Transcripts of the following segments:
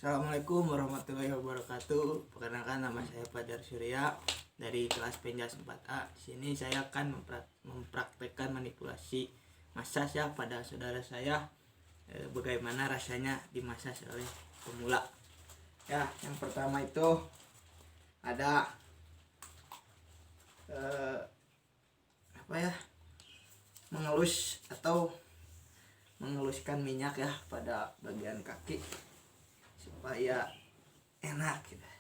Assalamualaikum warahmatullahi wabarakatuh. Perkenalkan, nama saya Fajar Surya dari kelas Penjas 4A. Di sini saya akan mempraktekkan manipulasi massas ya pada saudara saya. Bagaimana rasanya dimassas oleh pemula. Ya, yang pertama itu ada mengelus atau mengeluskan minyak ya pada bagian kaki supaya enak gitu.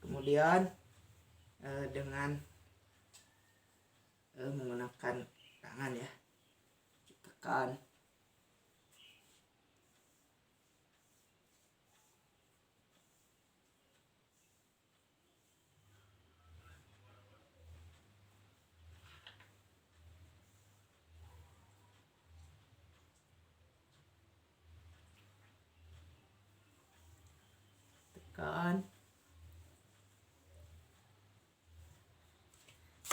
Kemudian dengan menggunakan tangan ya, tekan.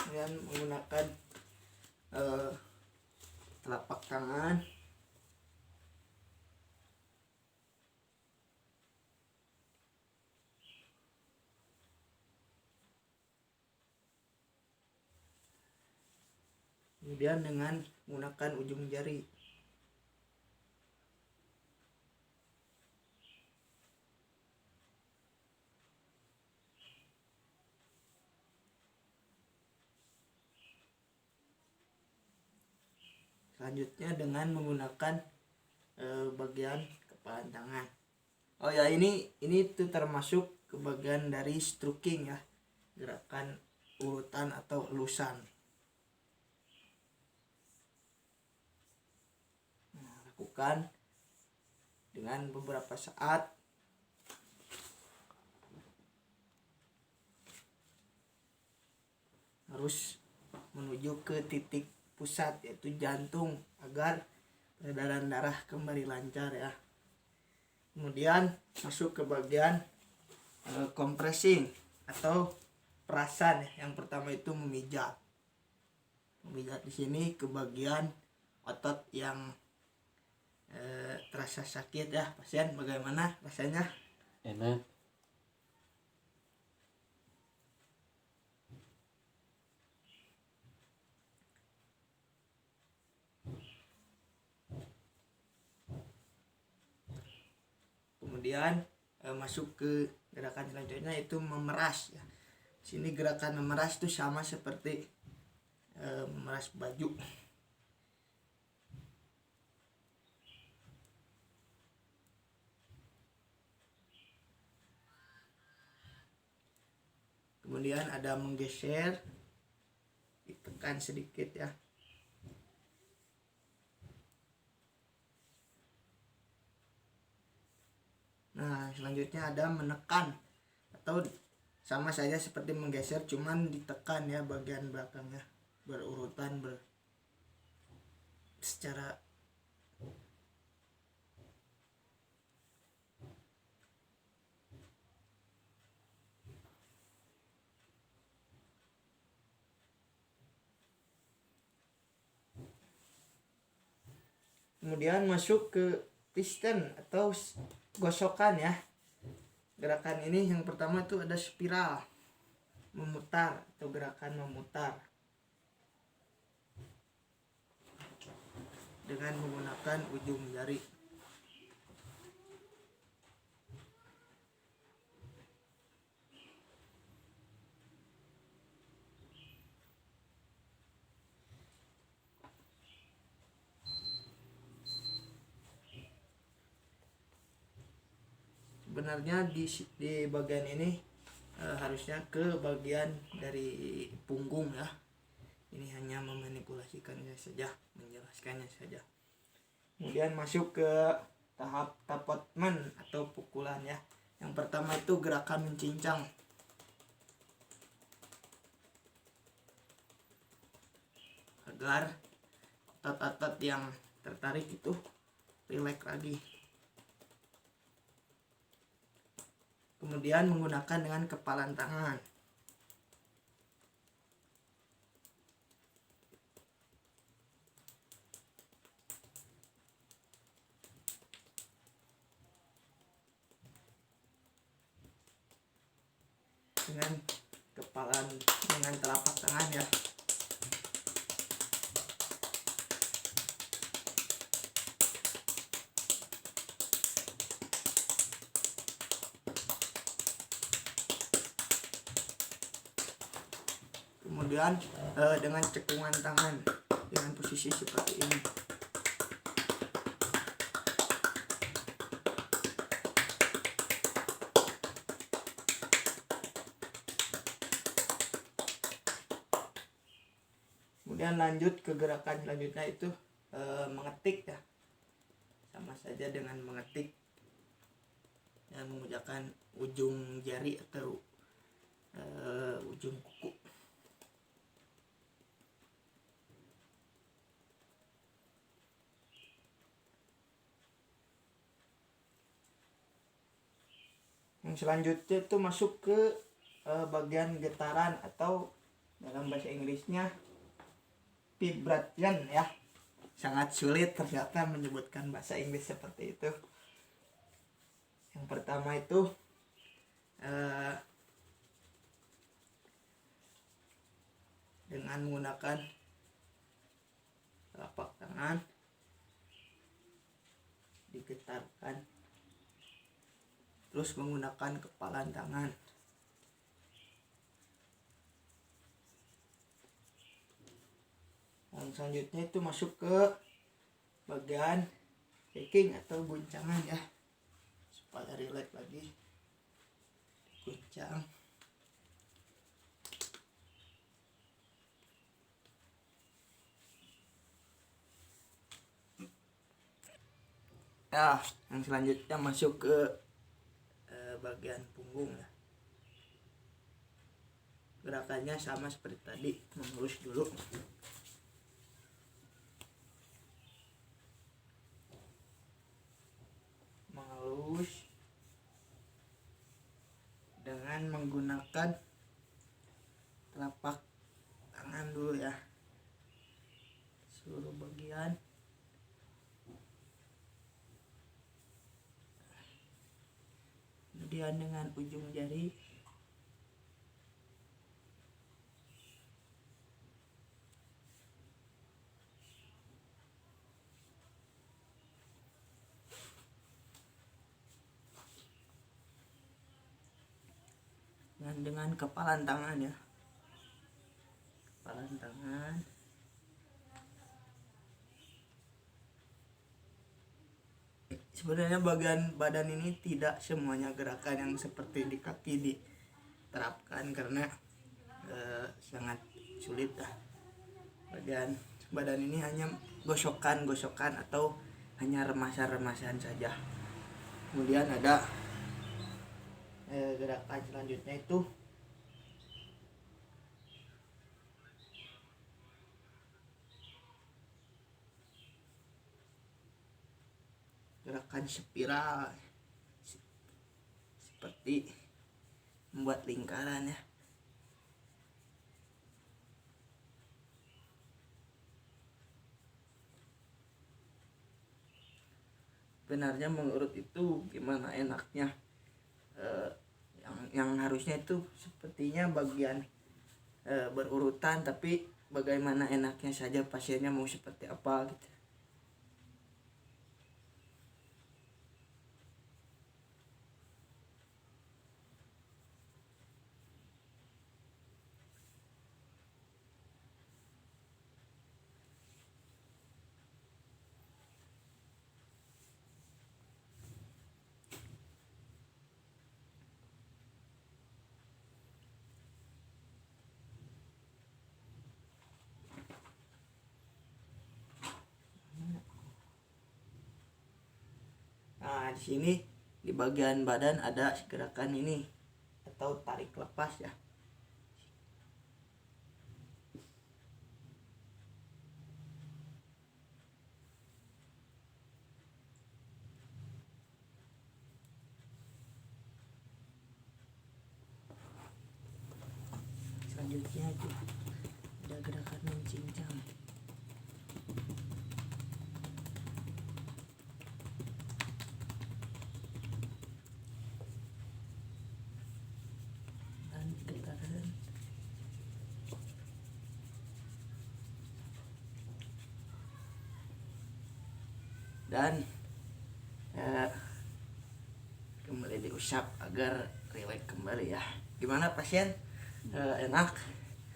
Kemudian menggunakan telapak tangan kemudian dengan menggunakan ujung jari. Selanjutnya dengan menggunakan bagian kepalan tangan. Oh ya, ini tuh termasuk ke bagian dari stroking ya, gerakan urutan atau elusan. Nah, lakukan dengan beberapa saat. Harus menuju ke titik pusat yaitu jantung agar peredaran darah kembali lancar ya. Kemudian masuk ke bagian compressing atau perasan ya. Yang pertama itu memijat di sini ke bagian otot yang terasa sakit ya. Pasien, bagaimana rasanya? Enak. Kemudian masuk ke gerakan selanjutnya itu memeras ya. Sini gerakan memeras itu sama seperti memeras baju. Kemudian ada menggeser, ditekan sedikit ya. Nah, selanjutnya ada menekan atau sama saja seperti menggeser, cuman ditekan ya bagian belakangnya berurutan secara kemudian masuk ke piston atau gosokan ya. Gerakan ini yang pertama itu ada spiral, memutar atau gerakan memutar dengan menggunakan ujung jari. Sebenarnya di bagian ini harusnya ke bagian dari punggung ya. Ini hanya memanipulasikannya saja, menjelaskannya saja. Kemudian masuk ke tahap tappement atau pukulan ya. Yang pertama itu gerakan mencincang agar otot-otot yang tertarik itu rileks lagi. Kemudian menggunakan dengan kepalan tangan. dengan kepala dengan telapak tangan ya. Kemudian dengan cekungan tangan dengan posisi seperti ini. Kemudian lanjut ke gerakan selanjutnya itu mengetik ya, sama saja dengan mengetik dan menggunakan ujung jari atau ujung kuku. Yang selanjutnya itu masuk ke bagian getaran atau dalam bahasa Inggrisnya vibration ya. Sangat sulit ternyata menyebutkan bahasa Inggris seperti itu. Yang pertama itu dengan menggunakan telapak tangan digetarkan, terus menggunakan kepalan tangan. Yang selanjutnya itu masuk ke bagian shaking atau guncangan ya, supaya relax lagi. Guncang. Ya, yang selanjutnya masuk ke bagian punggung ya. Gerakannya sama seperti tadi, mengelus dulu. Mengelus dengan menggunakan telapak tangan dulu ya, seluruh bagian. Kemudian dengan ujung jari dengan kepalan tangan ya, kepalan tangan. Sebenarnya bagian badan ini tidak semuanya gerakan yang seperti di kaki diterapkan karena sangat sulit lah. Bagian badan ini hanya gosok-gosokan atau hanya remasan-remasan saja. Kemudian ada gerakan selanjutnya itu gerakan spiral, seperti membuat lingkaran ya. Benarnya mengurut itu gimana enaknya, yang harusnya itu sepertinya bagian berurutan, tapi bagaimana enaknya saja pasiennya mau seperti apa gitu. Nah, di sini di bagian badan ada gerakan ini atau tarik lepas ya. Selanjutnya itu ada gerakan mencincang. Dan getaran. Dan kembali diusap agar rileks kembali ya. Gimana pasien? Enak?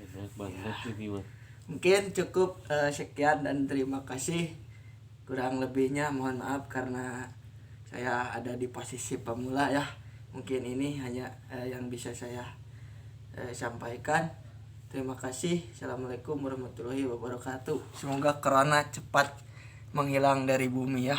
Enak banget ini mah. Mungkin cukup sekian dan terima kasih. Kurang lebihnya mohon maaf karena saya ada di posisi pemula ya. Mungkin ini hanya yang bisa saya sampaikan. Terima kasih. Assalamualaikum warahmatullahi wabarakatuh. Semoga corona cepat menghilang dari bumi ya.